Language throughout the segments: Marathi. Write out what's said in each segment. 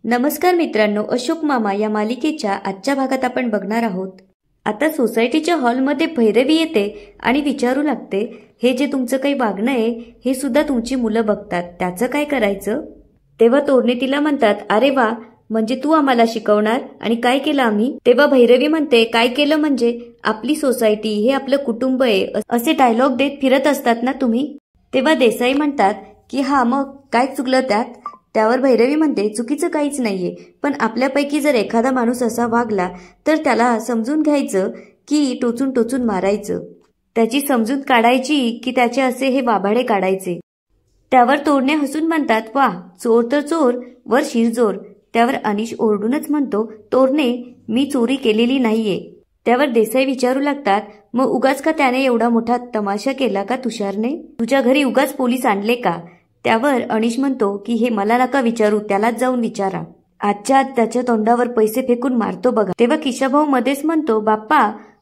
नमस्कार मित्रांनो, अशोक मामा या मालिकेच्या आजच्या भागात आपण बघणार आहोत. आता सोसायटीच्या हॉलमध्ये भैरवी येते आणि विचारू लागते, हे जे तुमचं काही वागणं आहे हे सुद्धा तुमची मुलं बघतात, त्याचं काय करायचं? तेव्हा तोरणे तिला म्हणतात, अरे वा, म्हणजे तू आम्हाला शिकवणार आणि काय केलं आम्ही? तेव्हा भैरवी म्हणते, काय केलं म्हणजे आपली सोसायटी हे आपलं कुटुंब आहे असे डायलॉग देत फिरत असतात ना तुम्ही. तेव्हा देसाई म्हणतात की हा मग काय चुकलं त्यात? त्यावर भैरवी म्हणते, चुकीचं काहीच नाहीये, पण आपल्यापैकी जर एखादा माणूस असा वागला तर त्याला समजून घ्यायचं की टोचून टोचून मारायचं, त्याची समजूत काढायची की त्याचे असे हे वाभाडे काढायचे. त्यावर तोरणे हसून म्हणतात, वा, चोर तर चोर वर शिरजोर. त्यावर अनिश ओरडूनच म्हणतो, तोरणे, मी चोरी केलेली नाहीये. त्यावर देसाई विचारू लागतात, मग उगाच का त्याने एवढा मोठा तमाशा केला का तुषारने? तुझ्या घरी उगाच पोलीस आणले का? त्यावर अनिश म्हणतो की हे मला नका विचारू, त्यालाच जाऊन विचारा. आजच्या आज त्याच्या तोंडावर पैसे फेकून मारतो बघा. तेव्हा किशाभाऊ मध्येच म्हणतो, बाप्पा,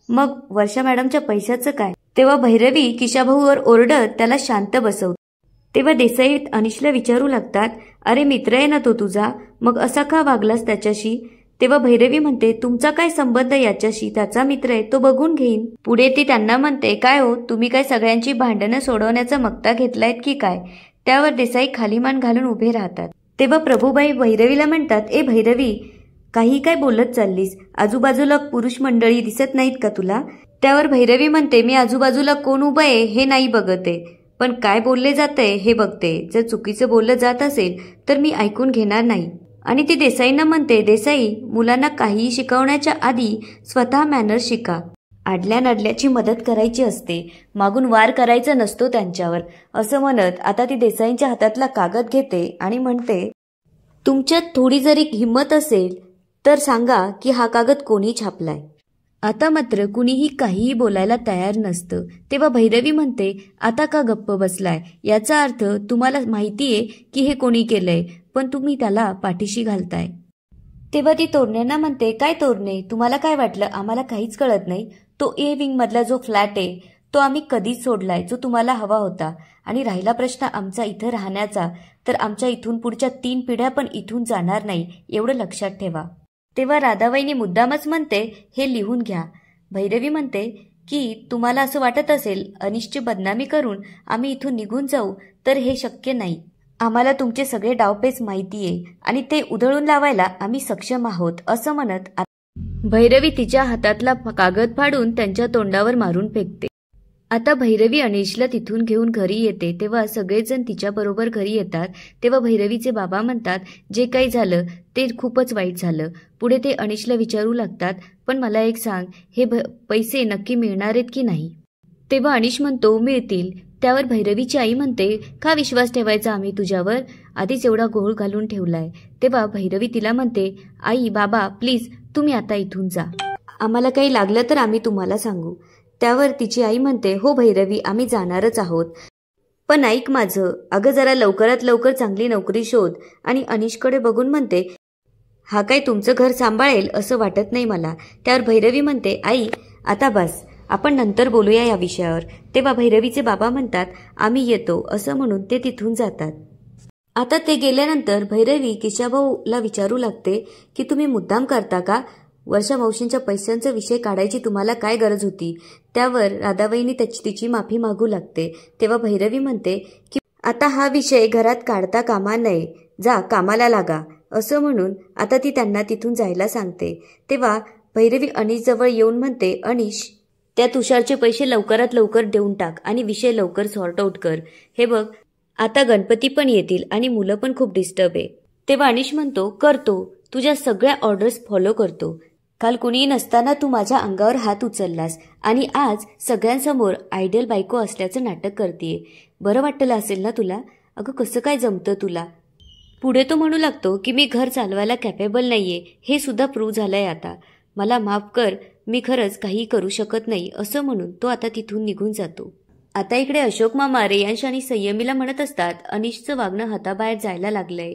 मग वर्षा मॅडमच्या पैशाचं काय? तेव्हा भैरवी किशाभाऊवर ओरडत त्याला शांत बसवतो. तेव्हा देसाई अनिशला विचारू लागतात, अरे मित्र आहे ना तो तुझा, मग असा का वागलास त्याच्याशी? तेव्हा भैरवी म्हणते, तुमचा काय संबंध याच्याशी? त्याचा मित्र आहे, तो बघून घेईन. पुढे ती त्यांना म्हणते, काय हो, तुम्ही काय सगळ्यांची भांडणं सोडवण्याचा मक्ता घेतलायत की काय? त्यावर देसाई खाली मान घालून उभे राहतात. तेव्हा प्रभूबाई भैरवीला म्हणतात, ए भैरवी, काही काय बोलत चाललीस? आजूबाजूला पुरुष मंडळी दिसत नाहीत का तुला? त्यावर भैरवी म्हणते, मी आजूबाजूला कोण उभं आहे हे नाही बघते, पण काय बोलले जातंय हे बघते. जर चुकीचं बोललं जात असेल तर मी ऐकून घेणार नाही. आणि ती देसाईंना म्हणते, देसाई, मुलांना काहीही शिकवण्याच्या आधी स्वतः मॅनर्स शिका. आडल्या नडल्याची मदत करायची असते, मागून वार करायचा नसतो त्यांच्यावर. असं म्हणत आता ती देसाईंच्या हातातला कागद घेते आणि म्हणते, तुमच्यात थोडी जरी हिंमत असेल तर सांगा की हा कागद कोणी छापलाय. आता मात्र कुणीही काहीही बोलायला तयार नसतं. तेव्हा भैरवी म्हणते, आता का गप्प बसलाय? याचा अर्थ तुम्हाला माहितीये की हे कोणी केलंय, पण तुम्ही त्याला पाठीशी घालताय. तेव्हा ती तोरण्यांना म्हणते, काय तोरणे, तुम्हाला काय वाटलं आम्हाला काहीच कळत नाही? तो ए विंग मधला जो फ्लॅट आहे तो आम्ही कधीच सोडलाय, जो तुम्हाला हवा होता. आणि राहिला प्रश्न आमचा इथं राहण्याचा, तर आमच्या इथून पुढच्या 3 पिढ्या पण इथून जाणार नाही, एवढं लक्षात ठेवा. तेव्हा राधाबाईंनी मुद्दामच म्हणते, हे लिहून घ्या. भैरवी म्हणते की तुम्हाला असं वाटत असेल अनिशची बदनामी करून आम्ही इथून निघून जाऊ, तर हे शक्य नाही. आम्हाला तुमचे सगळे डावपेच माहितीये आणि ते उधळून लावायला आम्ही सक्षम आहोत. असं म्हणत भैरवी तिच्या हातातला कागद फाडून त्यांच्या तोंडावर मारून फेकते. आता भैरवी अनिशला तिथून घेऊन घरी येते. तेव्हा सगळेजण तिच्याबरोबर घरी येतात. तेव्हा भैरवीचे बाबा म्हणतात, जे काही झालं ते खूपच वाईट झालं. पुढे ते अनिशला विचारू लागतात, पण मला एक सांग, हे पैसे नक्की मिळणार आहेत की नाही? तेव्हा अनिश म्हणतो, मिळतील. त्यावर भैरवीची आई म्हणते, का विश्वास ठेवायचा आम्ही तुझ्यावर? आधीच एवढा घोळ घालून ठेवलाय. तेव्हा भैरवी तिला म्हणते, आई, बाबा, प्लीज तुम्ही आता इथून जा, आम्हाला काही लागलं तर आम्ही तुम्हाला सांगू. त्यावर तिची आई म्हणते, हो भैरवी, आम्ही जाणारच आहोत, पण ऐक माझं, अगं जरा लवकरात लवकर चांगली नोकरी शोध. आणि अनिशकडे बघून म्हणते, हा काय तुमचं घर सांभाळेल असं वाटत नाही मला. त्यावर भैरवी म्हणते, आई, आता बस, आपण नंतर बोलूया या विषयावर. तेव्हा भैरवीचे बाबा म्हणतात, आम्ही येतो. असं म्हणून ते तिथून जातात. आता ते गेल्यानंतर भैरवी किशाभाऊला विचारू लागते की तुम्ही मुद्दाम करता का? वर्षा मावशींच्या पैशांचा विषय काढायची तुम्हाला काय गरज होती? त्यावर राधाबाईंनी तिची माफी मागू लागते. तेव्हा भैरवी म्हणते की आता हा विषय घरात काढता कामा नये, जा कामाला लागा. असं म्हणून आता ती त्यांना तिथून जायला सांगते. तेव्हा भैरवी अनिश जवळ येऊन म्हणते, अनिश, त्या तुषारचे पैसे लवकरात लवकर देऊन टाक आणि विषय लवकर सॉर्ट आउट कर. हे बघ, आता गणपती पण येतील आणि मुलं पण खूप डिस्टर्ब आहे. तेव्हा अनिश म्हणतो, करतो, तुझ्या सगळ्या ऑर्डर्स फॉलो करतो. काल कुणीही नसताना तू माझ्या अंगावर हात उचललास आणि आज सगळ्यांसमोर आयडियल बायको असल्याचं नाटक करतेय. बरं वाटलं असेल ना तुला? अगं कसं काय जमतं तुला? पुढे तो म्हणू लागतो की मी घर चालवायला कॅपेबल नाहीये, हे सुद्धा प्रूव्ह झालंय आता. मला माफ कर, मी खरंच काही करू शकत नाही. असं म्हणून तो आता तिथून निघून जातो. आता इकडे अशोक मामा रेयांश आणि संयमीला म्हणत असतात, अनिशचं वागणं हाताबाहेर जायला लागलंय,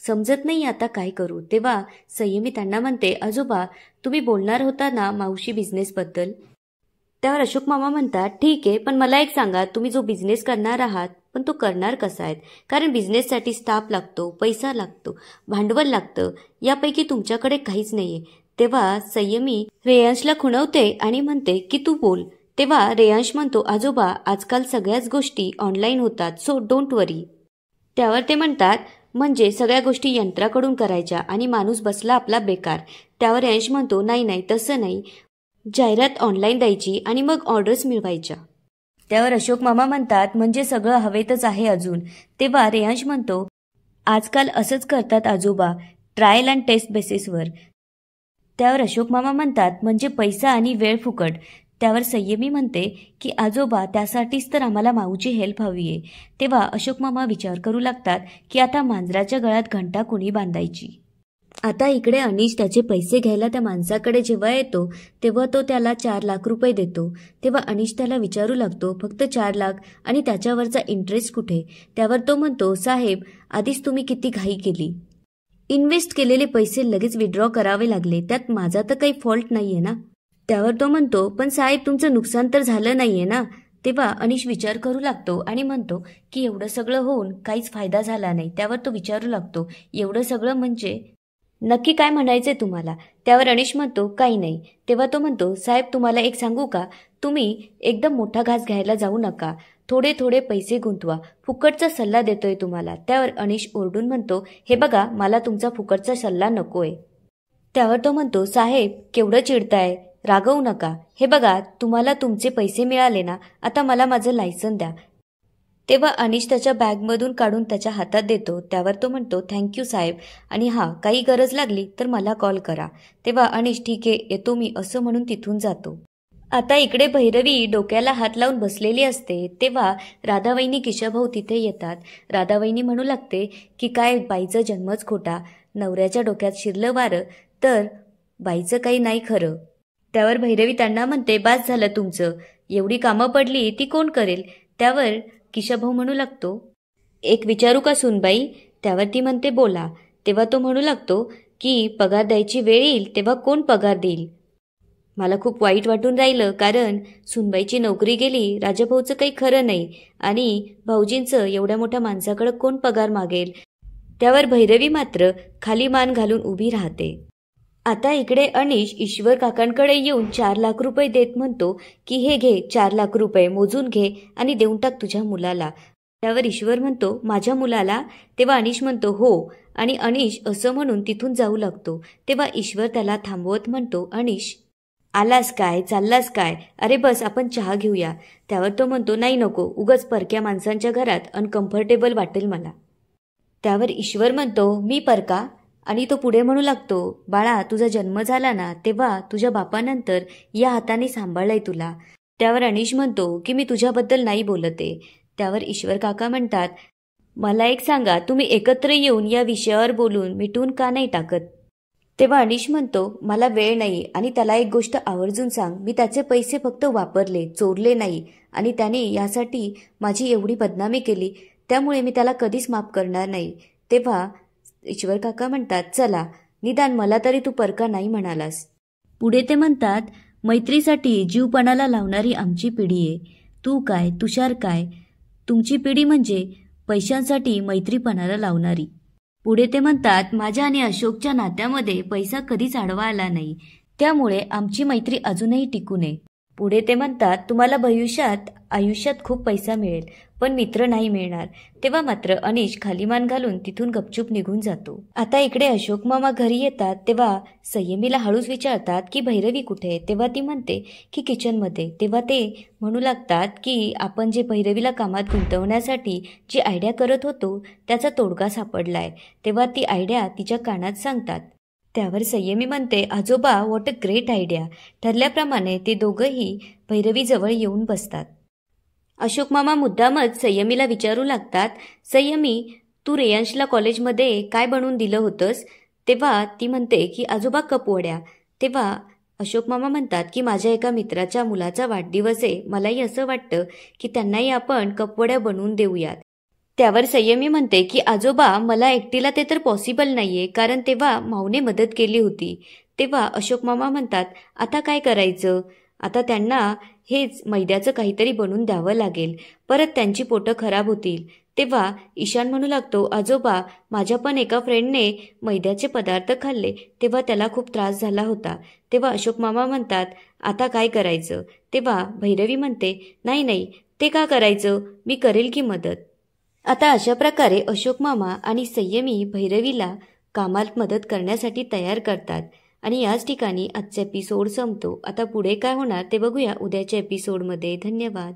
समजत नाही आता काय करू. तेव्हा संयमी त्यांना म्हणते, आजोबा, तुम्ही बोलणार होता ना मावशी बिझनेसबद्दल? त्यावर अशोक मामा म्हणतात, ठीक आहे, पण मला एक सांगा, तुम्ही जो बिझनेस करणार आहात पण तो करणार कसा आहे? कारण बिझनेससाठी स्टाफ लागतो, पैसा लागतो, भांडवल लागतं. यापैकी तुमच्याकडे काहीच नाहीये. तेव्हा संयमी रेयांशला खुणवते आणि म्हणते की तू बोल. तेव्हा रेयांश म्हणतो, आजोबा आजकाल सगळ्याच गोष्टी ऑनलाईन होतात, सो डोंट वरी. त्यावर ते म्हणतात, म्हणजे सगळ्या गोष्टी यंत्राकडून करायच्या आणि माणूस बसला आपला बेकार. त्यावर रेयांश म्हणतो, नाही नाही तसं नाही, जाहिरात ऑनलाईन द्यायची आणि मग ऑर्डर्स मिळवायच्या. त्यावर अशोक मामा म्हणतात, म्हणजे सगळं हवेतच आहे अजून. तेव्हा रेयांश म्हणतो, आजकाल असंच करतात आजोबा, ट्रायल अँड टेस्ट बेसिसवर. त्यावर अशोक मामा म्हणतात, म्हणजे पैसा आणि वेळ फुकट. त्यावर संयमी म्हणते की आजोबा त्यासाठीच तर आम्हाला माऊची हेल्प हवी आहे. तेव्हा अशोक मामा विचार करू लागतात की आता मांजराच्या गळ्यात घंटा कुणी बांधायची. आता इकडे अनिश त्याचे पैसे घ्यायला त्या माणसाकडे जेव्हा येतो तेव्हा तो त्याला 4 लाख रुपये देतो. तेव्हा अनिश त्याला विचारू लागतो, फक्त 4 लाख आणि त्याच्यावरचा इंटरेस्ट कुठे? त्यावर तो म्हणतो, साहेब आधीच तुम्ही किती घाई केली. इन्व्हेस्ट केलेले पैसे लगेच विड्रॉ करावे लागले, त्यात माझा तर काही फॉल्ट नाहीये ना. त्यावर तो म्हणतो, पण साहेब तुमचं नुकसान तर झालं नाहीये ना. तेव्हा अनिश विचार करू लागतो आणि म्हणतो की एवढं सगळं होऊन काहीच फायदा झाला नाही. त्यावर तो विचारू लागतो, एवढं सगळं म्हणजे नक्की काय म्हणायचंय तुम्हाला? त्यावर अनिश म्हणतो, काही नाही. तेव्हा तो म्हणतो, साहेब तुम्हाला एक सांगू का, तुम्ही एकदम मोठा घास घ्यायला जाऊ नका, थोडे थोडे पैसे गुंतवा, फुकटचा सल्ला देतोय तुम्हाला. त्यावर अनिश ओरडून म्हणतो, हे बघा मला तुमचा फुकटचा सल्ला नकोय. त्यावर तो म्हणतो, साहेब केवढं चिडताय, रागवू नका. हे बघा तुम्हाला तुमचे पैसे मिळाले ना, आता मला माझं लायसन द्या. तेव्हा अनिश त्याच्या बॅगमधून काढून त्याच्या हातात देतो. त्यावर तो म्हणतो, थँक्यू साहेब, आणि हां काही गरज लागली तर मला कॉल करा. तेव्हा अनिश ठीक आहे येतो मी असं म्हणून तिथून जातो. आता इकडे भैरवी डोक्याला हात लावून बसलेली असते. तेव्हा राधावहिनी किशभाऊ तिथे येतात. राधावहिनी म्हणू लागते की काय बाईचा जन्मच खोटा, नवऱ्याच्या डोक्यात शिरलं वारं तर बाईचं काही नाही खरं. त्यावर भैरवी त्यांना म्हणते, बास झालं तुमचं, एवढी कामं पडली ती कोण करेल. त्यावर किशभाऊ म्हणू लागतो, एक विचारू का सुनबाई? त्यावर ती म्हणते, बोला. तेव्हा तो म्हणू लागतो की पगार द्यायची वेळ येईल तेव्हा कोण पगार देईल. मला खूप वाईट वाटून राहिलं, कारण सुनबाईची नोकरी गेली, राजाभाऊचं काही खरं नाही आणि भाऊजींचं एवढ्या मोठ्या माणसाकडे कोण पगार मागेल. त्यावर भैरवी मात्र खाली मान घालून उभी राहते. आता इकडे अनिश ईश्वर काकांकडे येऊन 4 लाख रुपये देत म्हणतो की हे घे 4 लाख रुपये, मोजून घे आणि देऊन टाक तुझ्या मुलाला. त्यावर ईश्वर म्हणतो, माझ्या मुलाला? तेव्हा अनिश म्हणतो, हो, आणि अनिश असं म्हणून तिथून जाऊ लागतो. तेव्हा ईश्वर त्याला थांबवत म्हणतो, अनिश आलास काय, चाललास काय, अरे बस आपण चहा घेऊया. त्यावर तो म्हणतो, नाही नको, उगाच परक्या माणसांच्या घरात अनकम्फर्टेबल वाटेल मला. त्यावर ईश्वर म्हणतो, मी परका? आणि तो पुढे म्हणू लागतो, बाळा तुझा जन्म झाला ना तेव्हा तुझ्या बापानंतर या हाताने सांभाळलंय तुला. त्यावर अनिश म्हणतो की मी तुझ्याबद्दल नाही बोलते. त्यावर ईश्वर काका म्हणतात, मला एक सांगा, तुम्ही एकत्र येऊन या विषयावर बोलून मिटून का नाही टाकत. तेव्हा अनिश म्हणतो, मला वेळ नाही आणि त्याला एक गोष्ट आवर्जून सांग, मी त्याचे पैसे फक्त वापरले, चोरले नाही आणि त्याने यासाठी माझी एवढी बदनामी केली, त्यामुळे मी त्याला कधीच माफ करणार नाही. तेव्हा ईश्वर काका म्हणतात, चला निदान मला तरी तू परका नाही म्हणालास. पुढे ते म्हणतात, मैत्रीसाठी जीवपणाला लावणारी आमची पिढी आहे. तू काय, तुषार काय, तुमची पिढी म्हणजे पैशांसाठी मैत्रीपणाला लावणारी. पुढे ते म्हणतात, माझ्या आणि अशोकच्या नात्यामध्ये पैसा कधीच आडवा आला नाही, त्यामुळे आमची मैत्री अजूनही टिकू नये. पुढे ते म्हणतात, तुम्हाला भविष्यात आयुष्यात खूप पैसा मिळेल पण मित्र नाही मिळणार. तेव्हा मात्र अनिश खाली मान घालून तिथून गपचूप निघून जातो. आता इकडे अशोक मामा घरी येतात तेव्हा संयमीला हळूच विचारतात की भैरवी कुठे? तेव्हा ती म्हणते की किचनमध्ये. तेव्हा ते म्हणू लागतात की आपण जे भैरवीला कामात गुंतवण्यासाठी जी आयडिया करत होतो त्याचा तोडगा सापडलाय. तेव्हा ती आयडिया तिच्या कानात सांगतात. त्यावर संयमी म्हणते, आजोबा व्हॉट अ ग्रेट आयडिया. ठरल्याप्रमाणे ते दोघंही भैरवीजवळ येऊन बसतात. अशोक मामा मुद्दामच संयमीला विचारू लागतात, संयमी तू रेयांशला कॉलेजमध्ये काय बनवून दिलं होतंस? तेव्हा ती म्हणते की आजोबा कपवड्या. तेव्हा अशोक मामा म्हणतात की माझ्या एका मित्राच्या मुलाचा वाढदिवस आहे, मलाही असं वाटतं की त्यांनाही आपण कपवड्या बनवून देऊयात. त्यावर संयमी म्हणते की आजोबा मला एकटीला ते तर पॉसिबल नाहीये, कारण तेव्हा माऊने मदत केली होती. तेव्हा अशोक मामा म्हणतात, आता काय करायचं? आता त्यांना हेच मैद्याचं काहीतरी बनवून द्यावं लागेल. परत त्यांची पोटं खराब होतील. तेव्हा ईशान म्हणू लागतो, आजोबा, माझ्या पण एका फ्रेंडने मैद्याचे पदार्थ खाल्ले, तेव्हा त्याला खूप त्रास झाला होता. तेव्हा अशोक मामा म्हणतात, आता काय करायचं? तेव्हा भैरवी म्हणते, नाही नाही, ते का करायचं, मी करेल की मदत. आता अशा प्रकारे अशोक मामा आणि संयमी भैरवीला कामात मदत करण्यासाठी तयार करतात. आणि याच ठिकाणी आजचा एपिसोड संपतो. आता पुढे काय होणार ते बघूया उद्याच्या एपिसोडमध्ये. धन्यवाद.